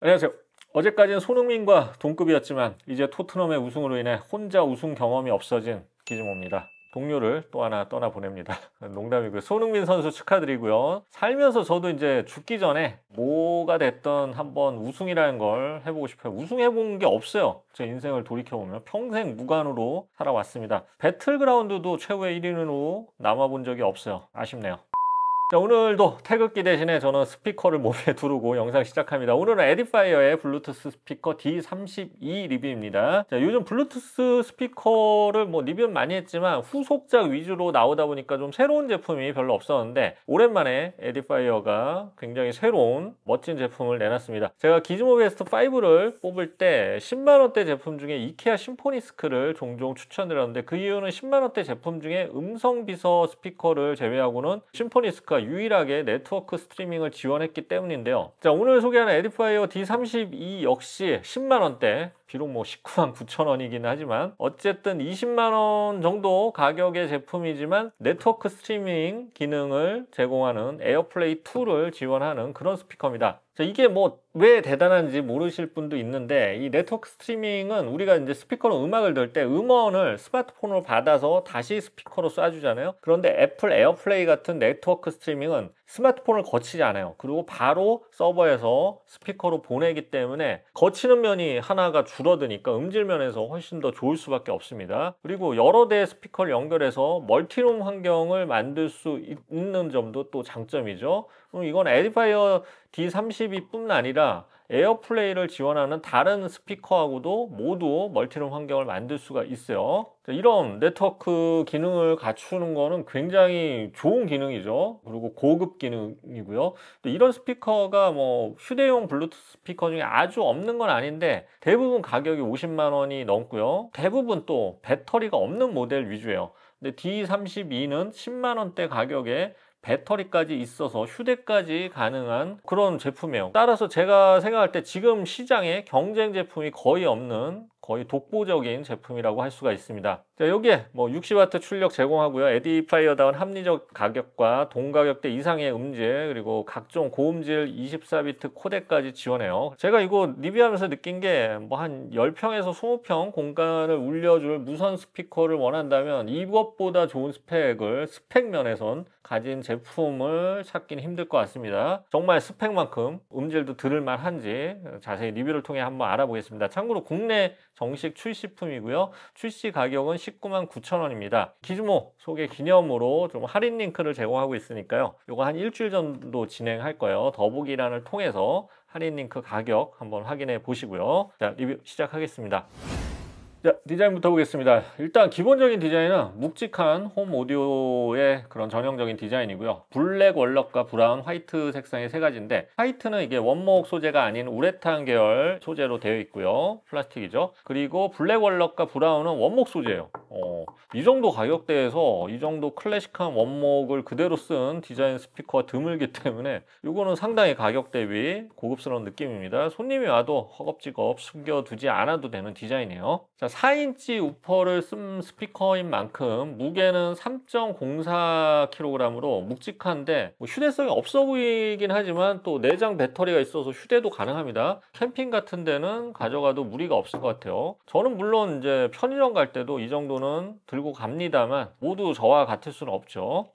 안녕하세요. 어제까지는 손흥민과 동급이었지만 이제 토트넘의 우승으로 인해 혼자 우승 경험이 없어진 기즈모입니다. 동료를 또 하나 떠나보냅니다. 농담이고요. 손흥민 선수 축하드리고요. 살면서 저도 이제 죽기 전에 뭐가 됐던 한번 우승이라는 걸 해보고 싶어요. 우승해본 게 없어요. 제 인생을 돌이켜보면 평생 무관으로 살아왔습니다. 배틀그라운드도 최후의 1인으로 남아본 적이 없어요. 아쉽네요. 자, 오늘도 태극기 대신에 저는 스피커를 몸에 두르고 영상 시작합니다. 오늘은 에디파이어의 블루투스 스피커 D32 리뷰입니다. 자, 요즘 블루투스 스피커를 리뷰는 많이 했지만 후속작 위주로 나오다 보니까 좀 새로운 제품이 별로 없었는데 오랜만에 에디파이어가 굉장히 새로운 멋진 제품을 내놨습니다. 제가 기즈모 베스트 5를 뽑을 때 10만원대 제품 중에 이케아 심포니스크를 종종 추천드렸는데 그 이유는 10만원대 제품 중에 음성 비서 스피커를 제외하고는 심포니스크가 유일하게 네트워크 스트리밍을 지원했기 때문인데요. 자, 오늘 소개하는 에디파이어 D32 역시 10만원대, 비록 19만 9천 원이긴 하지만 어쨌든 20만원 정도 가격의 제품이지만 네트워크 스트리밍 기능을 제공하는 에어플레이 2를 지원하는 그런 스피커입니다. 자, 이게 왜 대단한지 모르실 분도 있는데 이 네트워크 스트리밍은 우리가 이제 스피커로 음악을 들을 때 음원을 스마트폰으로 받아서 다시 스피커로 쏴주잖아요. 그런데 애플 에어플레이 같은 네트워크 스트리밍은 스마트폰을 거치지 않아요. 그리고 바로 서버에서 스피커로 보내기 때문에 거치는 면이 하나가 줄어드니까 음질 면에서 훨씬 더 좋을 수밖에 없습니다. 그리고 여러 대의 스피커를 연결해서 멀티룸 환경을 만들 수 있는 점도 또 장점이죠. 이건 에디파이어 D32뿐 아니라 에어플레이를 지원하는 다른 스피커하고도 모두 멀티룸 환경을 만들 수가 있어요. 이런 네트워크 기능을 갖추는 거는 굉장히 좋은 기능이죠. 그리고 고급 기능이고요. 이런 스피커가 휴대용 블루투스 스피커 중에 아주 없는 건 아닌데 대부분 가격이 50만 원이 넘고요. 대부분 또 배터리가 없는 모델 위주예요. 근데 D32는 10만 원대 가격에 배터리까지 있어서 휴대까지 가능한 그런 제품이에요. 따라서 제가 생각할 때 지금 시장에 경쟁 제품이 거의 없는 거의 독보적인 제품이라고 할 수가 있습니다. 자, 여기에 60W 출력 제공하고요. 에디파이어다운 합리적 가격과 동가격대 이상의 음질 그리고 각종 고음질 24비트 코덱까지 지원해요. 제가 이거 리뷰하면서 느낀 게 한 10평에서 20평 공간을 울려줄 무선 스피커를 원한다면 이것보다 좋은 스펙 면에선 가진 제품을 찾기는 힘들 것 같습니다. 정말 스펙만큼 음질도 들을만 한지 자세히 리뷰를 통해 한번 알아보겠습니다. 참고로 국내 정식 출시품이고요. 출시 가격은 19만 9천 원입니다. 기즈모 소개 기념으로 좀 할인 링크를 제공하고 있으니까요. 이거 한 일주일 정도 진행할 거예요. 더보기란을 통해서 할인 링크 가격 한번 확인해 보시고요. 자, 리뷰 시작하겠습니다. 자, 디자인부터 보겠습니다. 일단 기본적인 디자인은 묵직한 홈 오디오의 그런 전형적인 디자인이고요. 블랙 월럭과 브라운, 화이트 색상의 세 가지인데 화이트는 이게 원목 소재가 아닌 우레탄 계열 소재로 되어 있고요. 플라스틱이죠. 그리고 블랙 월럭과 브라운은 원목 소재예요. 이 정도 가격대에서 이 정도 클래식한 원목을 그대로 쓴 디자인 스피커가 드물기 때문에 이거는 상당히 가격 대비 고급스러운 느낌입니다. 손님이 와도 허겁지겁 숨겨두지 않아도 되는 디자인이에요. 자, 4인치 우퍼를 쓴 스피커인 만큼 무게는 3.04kg으로 묵직한데 휴대성이 없어 보이긴 하지만 또 내장 배터리가 있어서 휴대도 가능합니다. 캠핑 같은 데는 가져가도 무리가 없을 것 같아요. 저는 물론 이제 편의점 갈 때도 이 정도는 들고 갑니다만 모두 저와 같을 수는 없죠.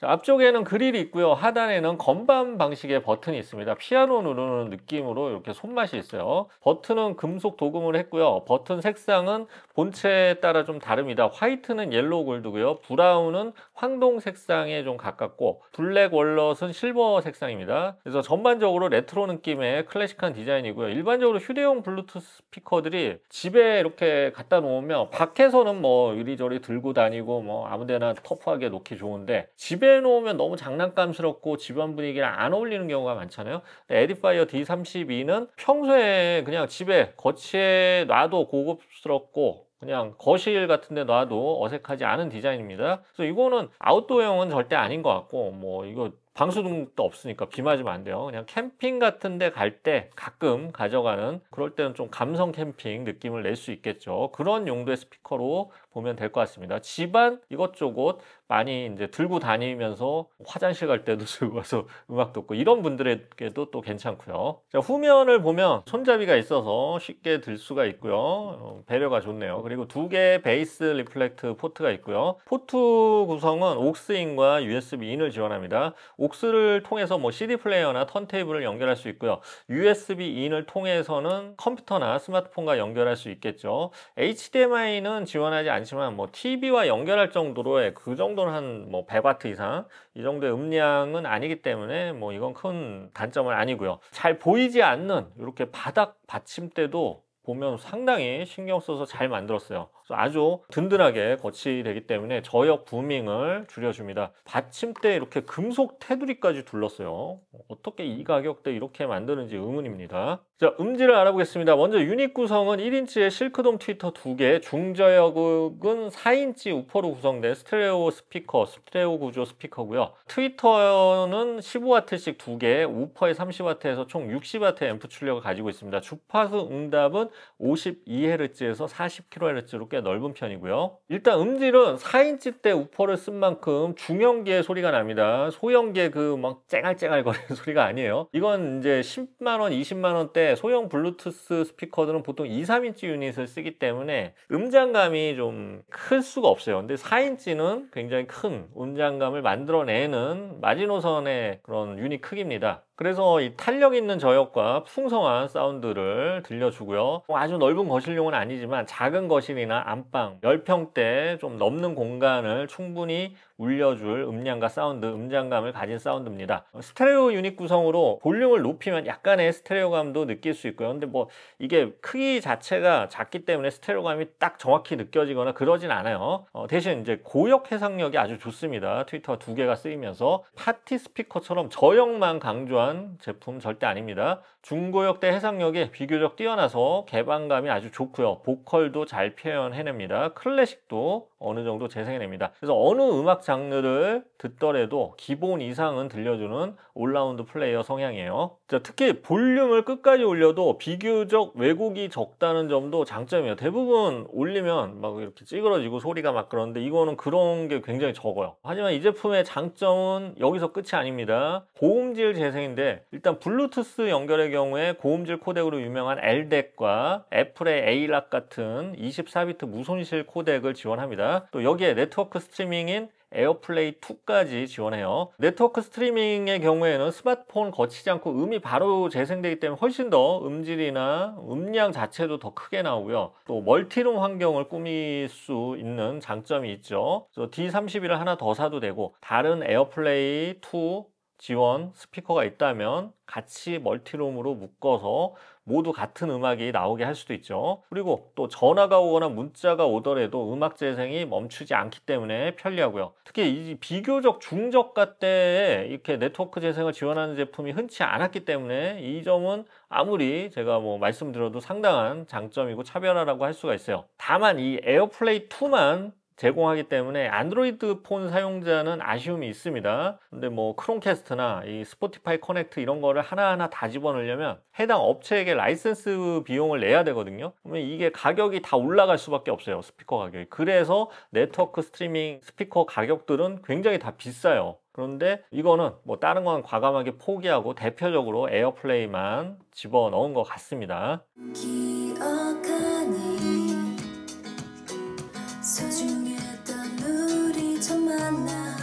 자, 앞쪽에는 그릴이 있고요. 하단에는 건반 방식의 버튼이 있습니다. 피아노 누르는 느낌으로 이렇게 손맛이 있어요. 버튼은 금속 도금을 했고요. 버튼 색상은 본체에 따라 좀 다릅니다. 화이트는 옐로우 골드고요. 브라운은 황동 색상에 좀 가깝고 블랙 월넛은 실버 색상입니다. 그래서 전반적으로 레트로 느낌의 클래식한 디자인이고요. 일반적으로 휴대용 블루투스 스피커들이 집에 이렇게 갖다 놓으면 밖에서는 이리저리 들고 다니고 아무데나 터프하게 놓기 좋은데 집에 놓으면 너무 장난감스럽고 집안 분위기랑 안 어울리는 경우가 많잖아요. 에디파이어 D32는 평소에 그냥 집에 거치해 놔도 고급스럽고 그냥 거실 같은 데 놔도 어색하지 않은 디자인입니다. 그래서 이거는 아웃도어용은 절대 아닌 것 같고 이거 방수등도 없으니까 비 맞으면 안 돼요. 그냥 캠핑 같은 데 갈 때 가끔 가져가는 그럴 때는 좀 감성 캠핑 느낌을 낼 수 있겠죠. 그런 용도의 스피커로 보면 될 것 같습니다. 집안 이것저것 많이 이제 들고 다니면서 화장실 갈 때도 들고 와서 음악 듣고 이런 분들에게도 또 괜찮고요. 자, 후면을 보면 손잡이가 있어서 쉽게 들 수가 있고요. 배려가 좋네요. 그리고 두 개의 베이스 리플렉트 포트가 있고요. 포트 구성은 옥스인과 USB-in을 지원합니다. 옥스를 통해서 뭐 CD 플레이어나 턴테이블을 연결할 수 있고요. USB-in을 통해서는 컴퓨터나 스마트폰과 연결할 수 있겠죠. HDMI는 지원하지 않지만 뭐 TV와 연결할 정도로의 그 정도는 한 뭐 100W 이상 이 정도의 음량은 아니기 때문에 뭐 이건 큰 단점은 아니고요. 잘 보이지 않는 이렇게 바닥 받침대도 보면 상당히 신경 써서 잘 만들었어요. 아주 든든하게 거치되기 때문에 저역 부밍을 줄여줍니다. 받침대에 이렇게 금속 테두리까지 둘렀어요. 어떻게 이 가격대에 이렇게 만드는지 의문입니다. 자, 음질을 알아보겠습니다. 먼저 유닛 구성은 1인치의 실크돔 트위터 2개, 중저역은 4인치 우퍼로 구성된 스테레오 스피커, 스테레오 구조 스피커고요. 트위터는 15W씩 2개, 우퍼에 30W에서 총 60W 앰프 출력을 가지고 있습니다. 주파수 응답은 52Hz에서 40kHz로 꽤 넓은 편이고요. 일단 음질은 4인치 대 우퍼를 쓴 만큼 중형기의 소리가 납니다. 소형기의 그 막 쨍알쨍알 거리는 소리가 아니에요. 이건 이제 10만원, 20만원대 소형 블루투스 스피커들은 보통 2, 3인치 유닛을 쓰기 때문에 음장감이 좀 클 수가 없어요. 근데 4인치는 굉장히 큰 음장감을 만들어내는 마지노선의 그런 유닛 크기입니다. 그래서 이 탄력 있는 저역과 풍성한 사운드를 들려주고요. 아주 넓은 거실용은 아니지만 작은 거실이나 안방, 10평대 좀 넘는 공간을 충분히 울려줄 음량과 사운드, 음장감을 가진 사운드입니다. 스테레오 유닛 구성으로 볼륨을 높이면 약간의 스테레오감도 느낄 수 있고요. 근데 뭐 이게 크기 자체가 작기 때문에 스테레오감이 딱 정확히 느껴지거나 그러진 않아요. 대신 이제 고역 해상력이 아주 좋습니다. 트위터 2개가 쓰이면서 파티 스피커처럼 저역만 강조한 제품 절대 아닙니다. 중고역대 해상력이 비교적 뛰어나서 개방감이 아주 좋고요. 보컬도 잘 표현해냅니다. 클래식도 어느 정도 재생해냅니다. 그래서 어느 음악 장르를 듣더라도 기본 이상은 들려주는 올라운드 플레이어 성향이에요. 자, 특히 볼륨을 끝까지 올려도 비교적 왜곡이 적다는 점도 장점이에요. 대부분 올리면 막 이렇게 찌그러지고 소리가 막 그러는데 이거는 그런 게 굉장히 적어요. 하지만 이 제품의 장점은 여기서 끝이 아닙니다. 고음질 재생인데 일단 블루투스 연결의 경우에 고음질 코덱으로 유명한 LDAC과 애플의 ALAC 같은 24비트 무손실 코덱을 지원합니다. 또 여기에 네트워크 스트리밍인 에어플레이 2까지 지원해요. 네트워크 스트리밍의 경우에는 스마트폰 거치지 않고 음이 바로 재생되기 때문에 훨씬 더 음질이나 음량 자체도 더 크게 나오고요. 또 멀티룸 환경을 꾸밀 수 있는 장점이 있죠. 그래서 D31을 하나 더 사도 되고 다른 에어플레이 2 지원 스피커가 있다면 같이 멀티룸으로 묶어서 모두 같은 음악이 나오게 할 수도 있죠. 그리고 또 전화가 오거나 문자가 오더라도 음악 재생이 멈추지 않기 때문에 편리하고요. 특히 이 비교적 중저가 때에 이렇게 네트워크 재생을 지원하는 제품이 흔치 않았기 때문에 이 점은 아무리 제가 뭐 말씀드려도 상당한 장점이고 차별화라고 할 수가 있어요. 다만 이 에어플레이 2만 제공하기 때문에 안드로이드 폰 사용자는 아쉬움이 있습니다. 근데 뭐 크롬캐스트나 이 스포티파이 커넥트 이런 거를 하나하나 다 집어넣으려면 해당 업체에게 라이센스 비용을 내야 되거든요. 그러면 이게 가격이 다 올라갈 수밖에 없어요. 스피커 가격이. 그래서 네트워크 스트리밍 스피커 가격들은 굉장히 다 비싸요. 그런데 이거는 뭐 다른 건 과감하게 포기하고 대표적으로 에어플레이만 집어넣은 것 같습니다. 소중했던 우리 첫 만남.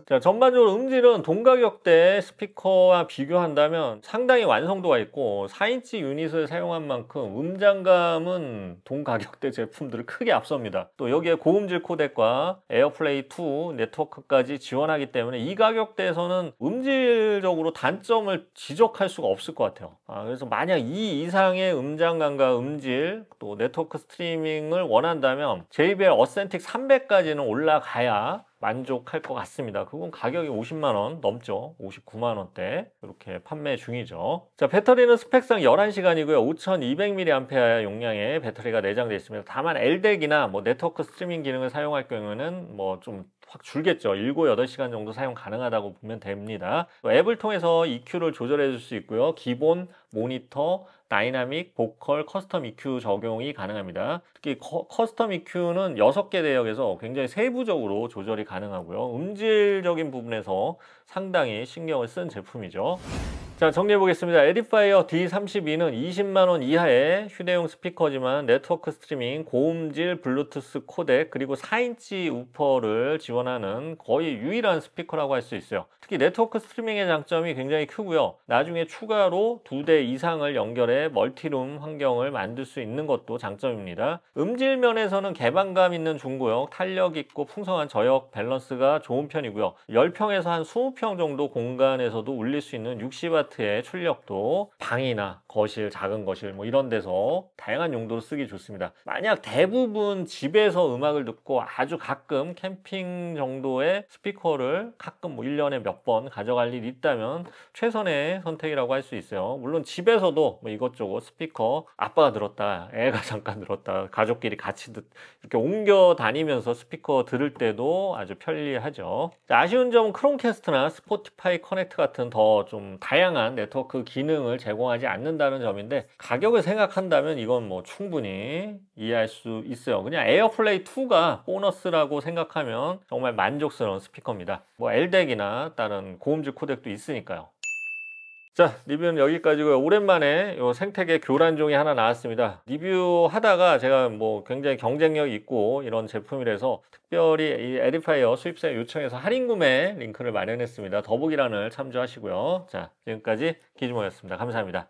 자, 자, 전반적으로 음질은 동가격대 스피커와 비교한다면 상당히 완성도가 있고 4인치 유닛을 사용한 만큼 음장감은 동가격대 제품들을 크게 앞섭니다. 또 여기에 고음질 코덱과 에어플레이 2 네트워크까지 지원하기 때문에 이 가격대에서는 음질적으로 단점을 지적할 수가 없을 것 같아요. 그래서 만약 이 이상의 음장감과 음질 또 네트워크 스트리밍을 원한다면 JBL 어센틱 300까지는 올라가야 만족할 것 같습니다. 그건 가격이 50만 원 넘죠. 59만 원대 이렇게 판매 중이죠. 자, 배터리는 스펙상 11시간이고요. 5200mAh 용량의 배터리가 내장되어 있습니다. 다만 LDAC이나 뭐 네트워크 스트리밍 기능을 사용할 경우에는 뭐 좀 확 줄겠죠. 7, 8시간 정도 사용 가능하다고 보면 됩니다. 앱을 통해서 EQ를 조절해 줄 수 있고요. 기본, 모니터, 다이나믹, 보컬, 커스텀 EQ 적용이 가능합니다. 특히 커스텀 EQ는 6개 대역에서 굉장히 세부적으로 조절이 가능하고요. 음질적인 부분에서 상당히 신경을 쓴 제품이죠. 자, 정리해 보겠습니다. 에디파이어 D32는 20만 원 이하의 휴대용 스피커지만 네트워크 스트리밍, 고음질 블루투스 코덱, 그리고 4인치 우퍼를 지원하는 거의 유일한 스피커라고 할 수 있어요. 특히 네트워크 스트리밍의 장점이 굉장히 크고요. 나중에 추가로 2대 이상을 연결해 멀티룸 환경을 만들 수 있는 것도 장점입니다. 음질 면에서는 개방감 있는 중고역, 탄력 있고 풍성한 저역 밸런스가 좋은 편이고요. 10평에서 한 20평 정도 공간에서도 울릴 수 있는 60W의 출력도 방이나 거실, 작은 거실 뭐 이런 데서 다양한 용도로 쓰기 좋습니다. 만약 대부분 집에서 음악을 듣고 아주 가끔 캠핑 정도의 스피커를 가끔 뭐 1년에 몇 번 가져갈 일이 있다면 최선의 선택이라고 할 수 있어요. 물론 집에서도 뭐 이것저것 스피커 아빠가 들었다, 애가 잠깐 들었다, 가족끼리 같이 이렇게 옮겨 다니면서 스피커 들을 때도 아주 편리하죠. 자, 아쉬운 점은 크롬캐스트나 스포티파이 커넥트 같은 더 좀 다양한 네트워크 기능을 제공하지 않는다는 점인데 가격을 생각한다면 이건 뭐 충분히 이해할 수 있어요. 그냥 에어플레이 2가 보너스라고 생각하면 정말 만족스러운 스피커입니다. 뭐 LDAC이나 다른 고음질 코덱도 있으니까요. 자, 리뷰는 여기까지고요. 오랜만에 요 생태계 교란종이 하나 나왔습니다. 리뷰하다가 제가 뭐 굉장히 경쟁력 있고 이런 제품이라서 특별히 이 에디파이어 수입사 요청해서 할인 구매 링크를 마련했습니다. 더보기란을 참조하시고요. 자, 지금까지 기즈모였습니다. 감사합니다.